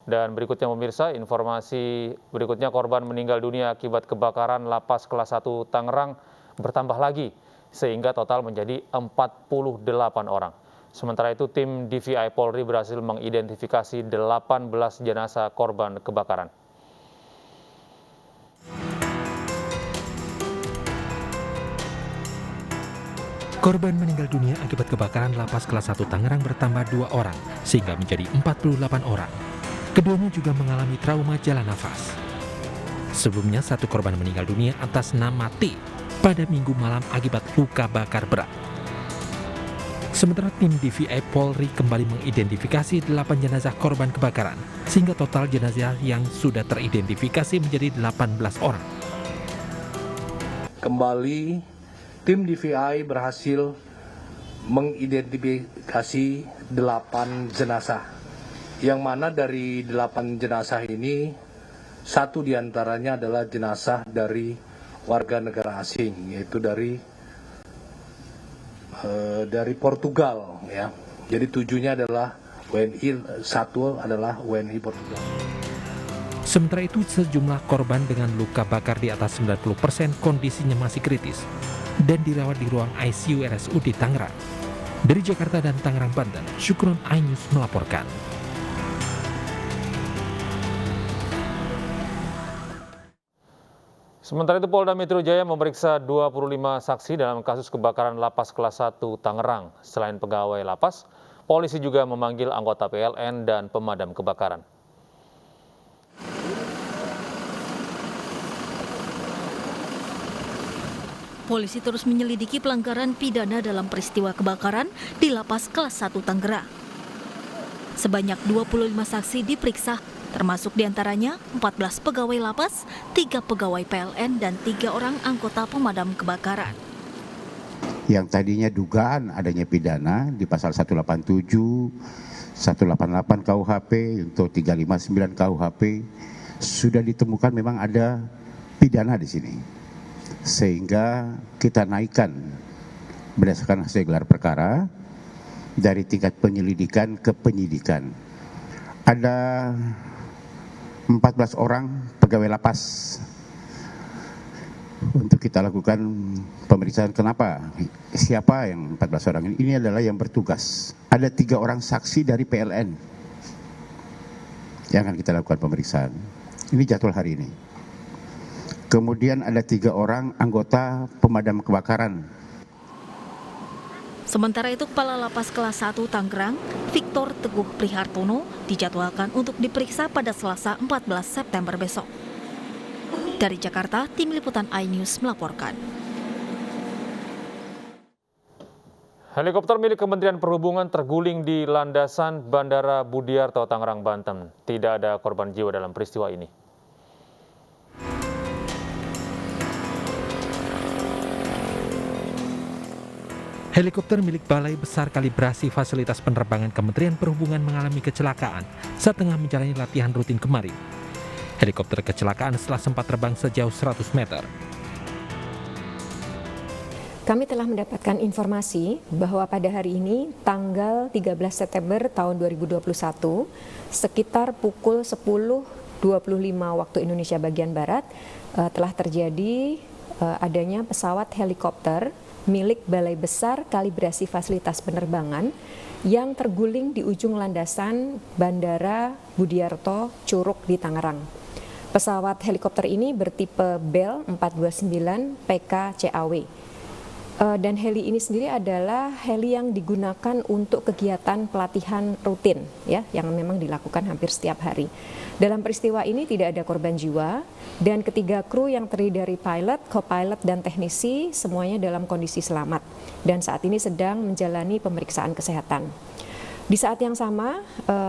Dan berikutnya pemirsa, informasi berikutnya korban meninggal dunia akibat kebakaran Lapas Kelas 1 Tangerang bertambah lagi, sehingga total menjadi 48 orang. Sementara itu, tim DVI Polri berhasil mengidentifikasi 18 jenazah korban kebakaran. Korban meninggal dunia akibat kebakaran Lapas Kelas 1 Tangerang bertambah 2 orang, sehingga menjadi 48 orang. Keduanya juga mengalami trauma jalan nafas. Sebelumnya, satu korban meninggal dunia atas nama T pada Minggu malam akibat luka bakar berat. Sementara tim DVI Polri kembali mengidentifikasi 8 jenazah korban kebakaran, sehingga total jenazah yang sudah teridentifikasi menjadi 18 orang. Kembali, tim DVI berhasil mengidentifikasi 8 jenazah. Yang mana dari 8 jenazah ini, 1 diantaranya adalah jenazah dari warga negara asing, yaitu dari Portugal, ya. Jadi 7-nya adalah WNI, 1 adalah WNI Portugal. Sementara itu, sejumlah korban dengan luka bakar di atas 90% kondisinya masih kritis dan dirawat di ruang ICU RSUD Tangerang. Dari Jakarta dan Tangerang, Banten, Syukron iNews melaporkan. Sementara itu, Polda Metro Jaya memeriksa 25 saksi dalam kasus kebakaran Lapas Kelas 1 Tangerang. Selain pegawai lapas, polisi juga memanggil anggota PLN dan pemadam kebakaran. Polisi terus menyelidiki pelanggaran pidana dalam peristiwa kebakaran di Lapas Kelas 1 Tangerang. Sebanyak 25 saksi diperiksa, termasuk diantaranya 14 pegawai lapas, 3 pegawai PLN, dan 3 orang anggota pemadam kebakaran. Yang tadinya dugaan adanya pidana di pasal 187, 188 KUHP, untuk 359 KUHP, sudah ditemukan memang ada pidana di sini. Sehingga kita naikkan berdasarkan hasil gelar perkara dari tingkat penyelidikan ke penyidikan. Ada 14 orang pegawai lapas untuk kita lakukan pemeriksaan. Kenapa? Siapa yang 14 orang ini? Ini adalah yang bertugas. Ada 3 orang saksi dari PLN yang akan kita lakukan pemeriksaan. Ini jadwal hari ini. Kemudian ada 3 orang anggota pemadam kebakaran. Sementara itu, Kepala Lapas Kelas 1 Tangerang, Victor Teguh Prihartono, dijadwalkan untuk diperiksa pada Selasa 14 September besok. Dari Jakarta, Tim Liputan iNews melaporkan. Helikopter milik Kementerian Perhubungan terguling di landasan Bandara Budiarto, Tangerang, Banten. Tidak ada korban jiwa dalam peristiwa ini. Helikopter milik Balai Besar Kalibrasi Fasilitas Penerbangan Kementerian Perhubungan mengalami kecelakaan saat tengah menjalani latihan rutin kemarin. Helikopter kecelakaan setelah sempat terbang sejauh 100 meter. Kami telah mendapatkan informasi bahwa pada hari ini, tanggal 13 September tahun 2021, sekitar pukul 10.25 waktu Indonesia bagian Barat, telah terjadi adanya pesawat helikopter milik Balai Besar Kalibrasi Fasilitas Penerbangan yang terguling di ujung landasan Bandara Budiarto Curug di Tangerang. Pesawat helikopter ini bertipe Bell 429 PK-CAW. Dan heli ini sendiri adalah heli yang digunakan untuk kegiatan pelatihan rutin, ya, yang memang dilakukan hampir setiap hari. Dalam peristiwa ini tidak ada korban jiwa, dan ketiga kru yang terdiri dari pilot, co-pilot, dan teknisi semuanya dalam kondisi selamat, dan saat ini sedang menjalani pemeriksaan kesehatan. Di saat yang sama,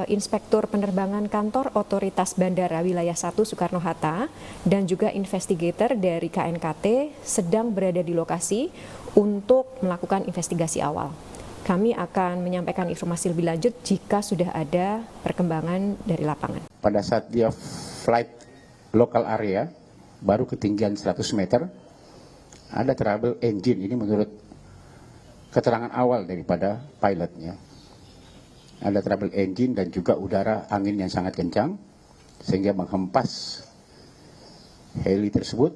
Inspektur Penerbangan Kantor Otoritas Bandara Wilayah 1 Soekarno-Hatta dan juga investigator dari KNKT sedang berada di lokasi untuk melakukan investigasi awal. Kami akan menyampaikan informasi lebih lanjut jika sudah ada perkembangan dari lapangan. Pada saat dia flight local area, baru ketinggian 100 meter, ada trouble engine. Ini menurut keterangan awal daripada pilotnya. Ada trouble engine dan juga udara angin yang sangat kencang. sehingga menghempas heli tersebut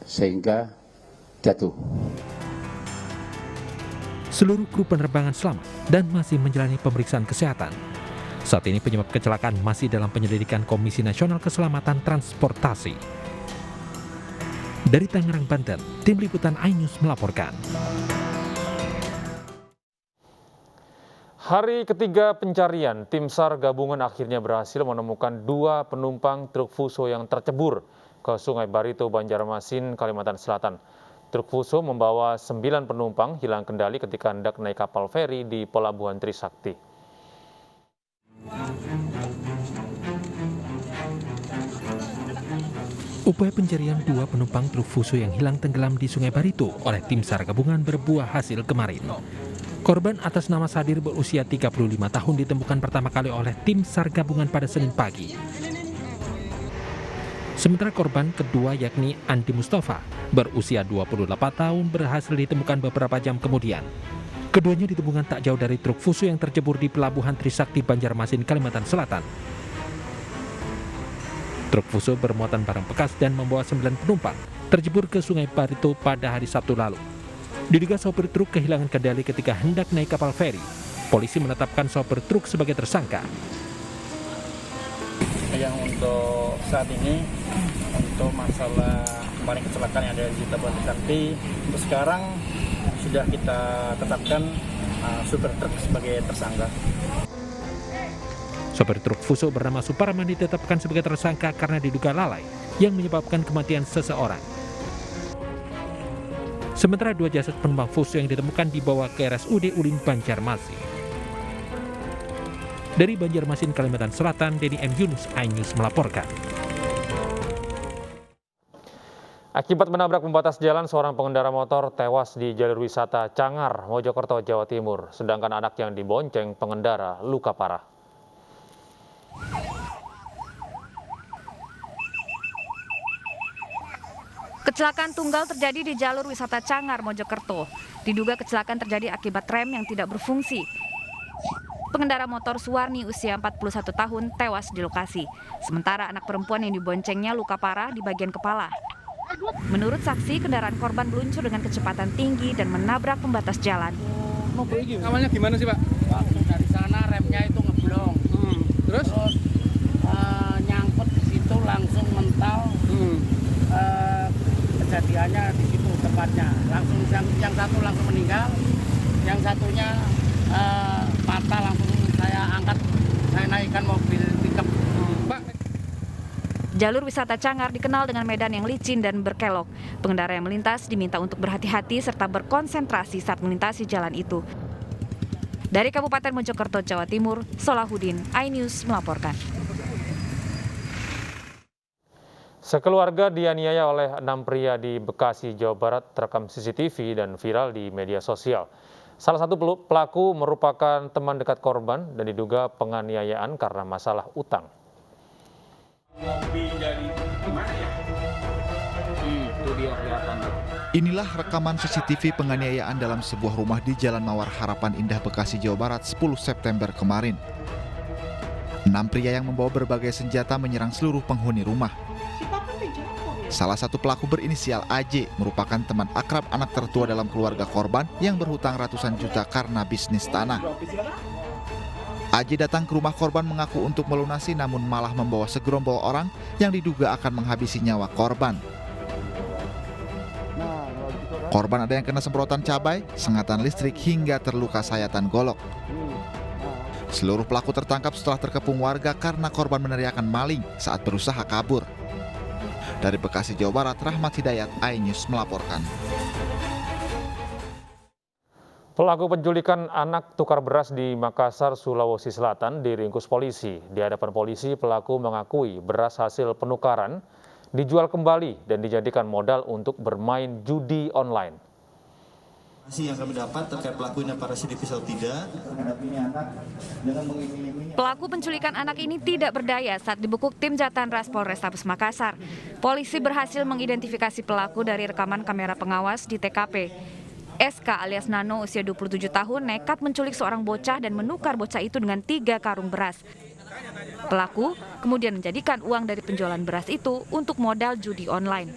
sehingga jatuh. Seluruh kru penerbangan selamat dan masih menjalani pemeriksaan kesehatan. Saat ini penyebab kecelakaan masih dalam penyelidikan Komisi Nasional Keselamatan Transportasi. Dari Tangerang, Banten, Tim Liputan iNews melaporkan. Hari ketiga pencarian, tim SAR gabungan akhirnya berhasil menemukan 2 penumpang truk Fuso yang tercebur ke Sungai Barito, Banjarmasin, Kalimantan Selatan. Truk Fuso membawa 9 penumpang hilang kendali ketika hendak naik kapal feri di Pelabuhan Trisakti. Upaya pencarian 2 penumpang truk Fuso yang hilang tenggelam di Sungai Barito oleh tim SAR gabungan berbuah hasil kemarin. Korban atas nama Sadir berusia 35 tahun ditemukan pertama kali oleh tim SAR gabungan pada Senin pagi. Sementara korban kedua yakni Andi Mustafa berusia 28 tahun berhasil ditemukan beberapa jam kemudian. Keduanya ditemukan tak jauh dari truk Fuso yang tercebur di Pelabuhan Trisakti, Banjarmasin, Kalimantan Selatan. Truk Fuso bermuatan barang bekas dan membawa 9 penumpang terjebur ke Sungai Barito pada hari Sabtu lalu. Diduga sopir truk kehilangan kendali ketika hendak naik kapal feri. Polisi menetapkan sopir truk sebagai tersangka. Yang untuk saat ini, untuk masalah kemarin kecelakaan yang ada di Pelabuhan Trisakti, untuk sekarang sudah kita tetapkan supir truk sebagai tersangka. Sopir truk Fuso bernama Suparman ditetapkan sebagai tersangka karena diduga lalai yang menyebabkan kematian seseorang. Sementara 2 jasad penumpang Fuso yang ditemukan dibawa ke RSUD Ulin, Banjarmasin. Dari Banjarmasin, Kalimantan Selatan, Denny M. Yunus, iNews melaporkan. Akibat menabrak pembatas jalan, seorang pengendara motor tewas di jalur wisata Cangar, Mojokerto, Jawa Timur. Sedangkan anak yang dibonceng pengendara luka parah. Kecelakaan tunggal terjadi di jalur wisata Cangar, Mojokerto. Diduga kecelakaan terjadi akibat rem yang tidak berfungsi. Pengendara motor Suwarni usia 41 tahun tewas di lokasi. Sementara anak perempuan yang diboncengnya luka parah di bagian kepala. Menurut saksi, kendaraan korban meluncur dengan kecepatan tinggi dan menabrak pembatas jalan. Awalnya gimana sih, Pak? Waktu dari sana remnya itu ngeblong. Terus nyangkut di situ langsung mental. Kejadiannya di situ tepatnya. Langsung yang satu langsung meninggal, yang satunya patah, langsung saya angkat, saya naikkan mobil pickup. Pak, Jalur wisata Cangar dikenal dengan medan yang licin dan berkelok. Pengendara yang melintas diminta untuk berhati-hati serta berkonsentrasi saat melintasi jalan itu. Dari Kabupaten Mojokerto, Jawa Timur, Solahuddin, iNews melaporkan. Sekeluarga dianiaya oleh 6 pria di Bekasi, Jawa Barat terekam CCTV dan viral di media sosial. Salah satu pelaku merupakan teman dekat korban dan diduga penganiayaan karena masalah utang. Inilah rekaman CCTV penganiayaan dalam sebuah rumah di Jalan Mawar Harapan Indah, Bekasi, Jawa Barat 10 September kemarin. 6 pria yang membawa berbagai senjata menyerang seluruh penghuni rumah. Salah satu pelaku berinisial AJ merupakan teman akrab anak tertua dalam keluarga korban yang berhutang ratusan juta karena bisnis tanah. AJ datang ke rumah korban mengaku untuk melunasi, namun malah membawa segerombol orang yang diduga akan menghabisi nyawa korban. Korban ada yang kena semprotan cabai, sengatan listrik, hingga terluka sayatan golok. Seluruh pelaku tertangkap setelah terkepung warga karena korban meneriakan maling saat berusaha kabur. Dari Bekasi, Jawa Barat, Rahmat Hidayat, iNews melaporkan. Pelaku penculikan anak tukar beras di Makassar, Sulawesi Selatan diringkus polisi. Di hadapan polisi, pelaku mengakui beras hasil penukaran dijual kembali dan dijadikan modal untuk bermain judi online. Yang kami dapat terkait pelaku ini apakah residivis atau tidak. Pelaku penculikan anak ini tidak berdaya saat dibekuk tim Jatan Ras Polrestabes Makassar. Polisi berhasil mengidentifikasi pelaku dari rekaman kamera pengawas di TKP. SK alias Nano usia 27 tahun nekat menculik seorang bocah dan menukar bocah itu dengan 3 karung beras. Pelaku kemudian menjadikan uang dari penjualan beras itu untuk modal judi online.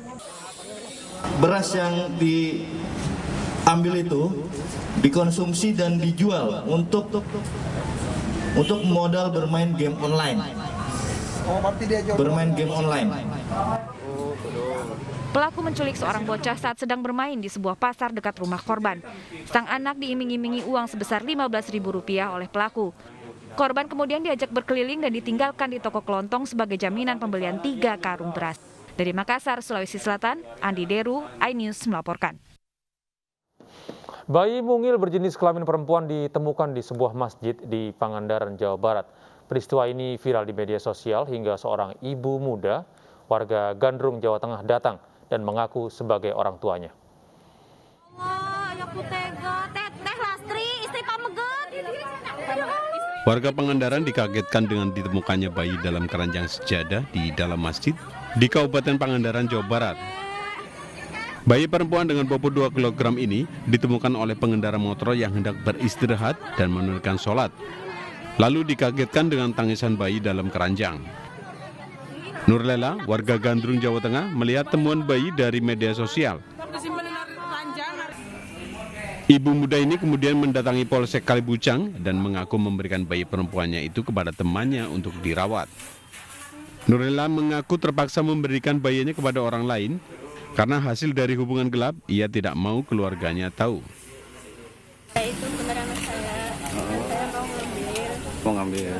Beras yang diambil itu dikonsumsi dan dijual untuk modal bermain game online. Bermain game online. Pelaku menculik seorang bocah saat sedang bermain di sebuah pasar dekat rumah korban. Sang anak diiming-imingi uang sebesar Rp15.000 oleh pelaku. Korban kemudian diajak berkeliling dan ditinggalkan di toko kelontong sebagai jaminan pembelian 3 karung beras. Dari Makassar, Sulawesi Selatan, Andi Deru, iNews melaporkan. Bayi mungil berjenis kelamin perempuan ditemukan di sebuah masjid di Pangandaran, Jawa Barat. Peristiwa ini viral di media sosial hingga seorang ibu muda warga Gandrung, Jawa Tengah datang dan mengaku sebagai orang tuanya. Warga Pangandaran dikagetkan dengan ditemukannya bayi dalam keranjang sejadah di dalam masjid di Kabupaten Pangandaran, Jawa Barat. Bayi perempuan dengan bobot 2 kg ini ditemukan oleh pengendara motor yang hendak beristirahat dan menunaikan sholat. Lalu dikagetkan dengan tangisan bayi dalam keranjang. Nurlela, warga Gandrung, Jawa Tengah, melihat temuan bayi dari media sosial. Ibu muda ini kemudian mendatangi Polsek Kalibucang dan mengaku memberikan bayi perempuannya itu kepada temannya untuk dirawat. Nurlela mengaku terpaksa memberikan bayinya kepada orang lain karena hasil dari hubungan gelap ia tidak mau keluarganya tahu. Itu benar anak saya mau ngambil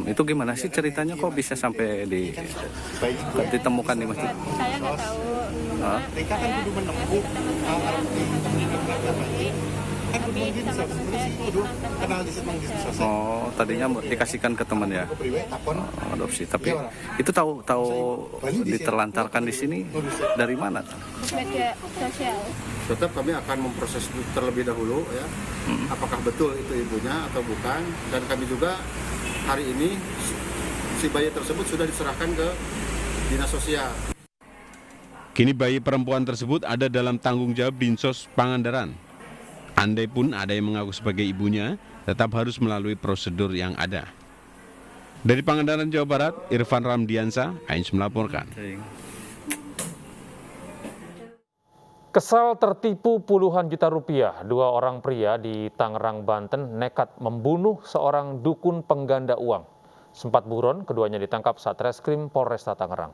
itu gimana sih ceritanya kok bisa sampai ditemukan di masjid? Saya nggak tahu. Mereka kan dulu menempuh oh, tadinya dikasihkan ke teman ya, adopsi. Tapi itu tahu diterlantarkan di sini dari mana? Media sosial. Tetap kami akan memproses terlebih dahulu ya, apakah betul itu ibunya atau bukan. Dan kami juga hari ini si bayi tersebut sudah diserahkan ke dinas sosial. Kini bayi perempuan tersebut ada dalam tanggung jawab Dinsos Pangandaran. Andai pun ada yang mengaku sebagai ibunya, tetap harus melalui prosedur yang ada. Dari Pangandaran, Jawa Barat, Irfan Ramdiansa, iNews melaporkan. Kesal tertipu puluhan juta rupiah, 2 orang pria di Tangerang, Banten nekat membunuh seorang dukun pengganda uang. Sempat buron, keduanya ditangkap Satreskrim Polresta Tangerang.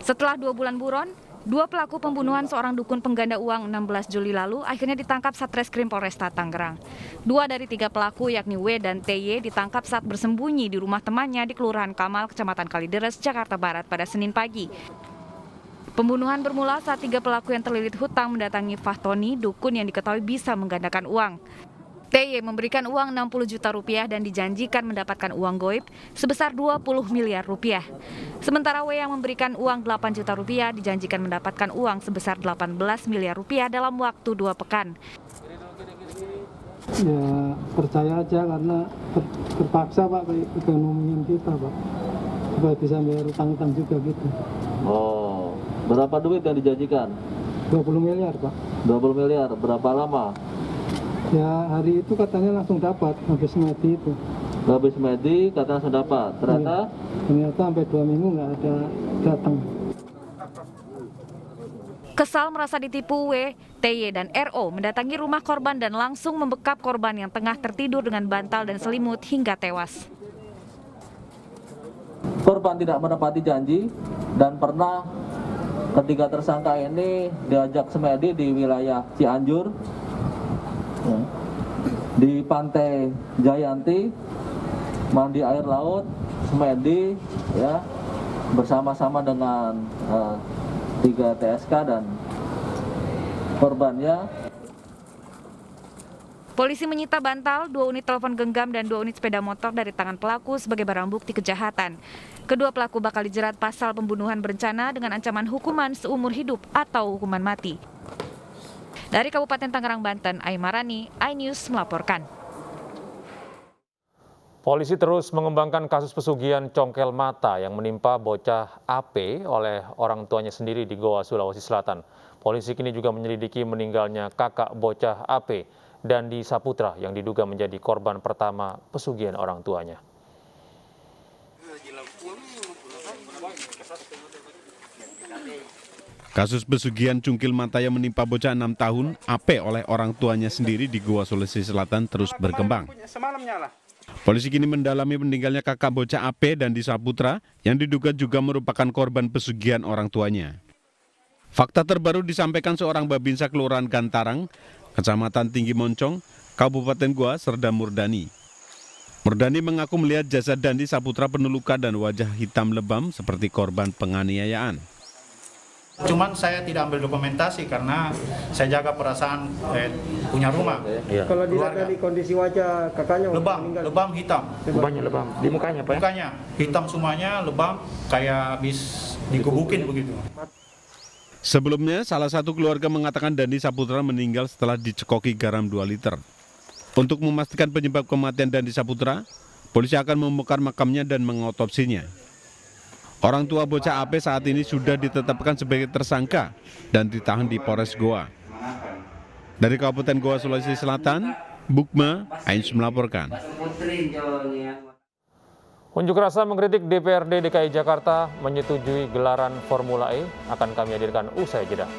Setelah 2 bulan buron, 2 pelaku pembunuhan seorang dukun pengganda uang 16 Juli lalu akhirnya ditangkap Satreskrim Polresta Tangerang. 2 dari 3 pelaku yakni W dan TY ditangkap saat bersembunyi di rumah temannya di Kelurahan Kamal, Kecamatan Kalideres, Jakarta Barat pada Senin pagi. Pembunuhan bermula saat 3 pelaku yang terlilit hutang mendatangi Fahtoni, dukun yang diketahui bisa menggandakan uang. TY memberikan uang 60 juta rupiah dan dijanjikan mendapatkan uang goib sebesar 20 miliar rupiah. Sementara W yang memberikan uang 8 juta rupiah dijanjikan mendapatkan uang sebesar 18 miliar rupiah dalam waktu 2 pekan. Ya percaya aja karena terpaksa Pak, ekonomian kita Pak, supaya bisa bayar utang-utang juga gitu. Oh, berapa duit yang dijanjikan? 20 miliar Pak. 20 miliar, berapa lama? Ya hari itu katanya langsung dapat, habis medi itu. Habis medi katanya langsung dapat, ternyata? Ya, ternyata sampai 2 minggu nggak ada datang. Kesal merasa ditipu, W, TY, dan RO mendatangi rumah korban dan langsung membekap korban yang tengah tertidur dengan bantal dan selimut hingga tewas. Korban tidak menepati janji dan pernah ketiga tersangka ini diajak semedi di wilayah Cianjur, di Pantai Jayanti, mandi air laut, semedi, ya, bersama-sama dengan 3 TSK dan korbannya. Polisi menyita bantal, 2 unit telepon genggam dan 2 unit sepeda motor dari tangan pelaku sebagai barang bukti kejahatan. Kedua pelaku bakal dijerat pasal pembunuhan berencana dengan ancaman hukuman seumur hidup atau hukuman mati. Dari Kabupaten Tangerang, Banten, Aimarani, iNews melaporkan. Polisi terus mengembangkan kasus pesugihan congkel mata yang menimpa bocah AP oleh orang tuanya sendiri di Goa, Sulawesi Selatan. Polisi kini juga menyelidiki meninggalnya kakak bocah AP Dandi Saputra yang diduga menjadi korban pertama pesugihan orang tuanya. Kasus pesugihan cungkil mata yang menimpa bocah 6 tahun AP oleh orang tuanya sendiri di Goa, Sulawesi Selatan terus berkembang. Polisi kini mendalami meninggalnya kakak bocah AP Dandi Saputra yang diduga juga merupakan korban pesugihan orang tuanya. Fakta terbaru disampaikan seorang Babinsa Kelurahan Gantarang, Kecamatan Tinggi Moncong, Kabupaten Goa, Serda Murdani. Murdani mengaku melihat jasad Dandi Saputra penuh luka dan wajah hitam lebam seperti korban penganiayaan. Cuman saya tidak ambil dokumentasi karena saya jaga perasaan punya rumah. Ya. Kalau dilihat dari kondisi wajah kakaknya lebam hitam. Lebamnya lebam. Di mukanya Pak? Mukanya hitam semuanya, lebam kayak habis dikubukin begitu. Sebelumnya, salah satu keluarga mengatakan Dandi Saputra meninggal setelah dicekoki garam 2 liter. Untuk memastikan penyebab kematian Dandi Saputra, polisi akan membongkar makamnya dan mengotopsinya. Orang tua bocah AP saat ini sudah ditetapkan sebagai tersangka dan ditahan di Polres Goa. Dari Kabupaten Goa, Sulawesi Selatan, Bukma Ains melaporkan. Unjuk rasa mengkritik DPRD DKI Jakarta menyetujui gelaran Formula E akan kami hadirkan usai jeda.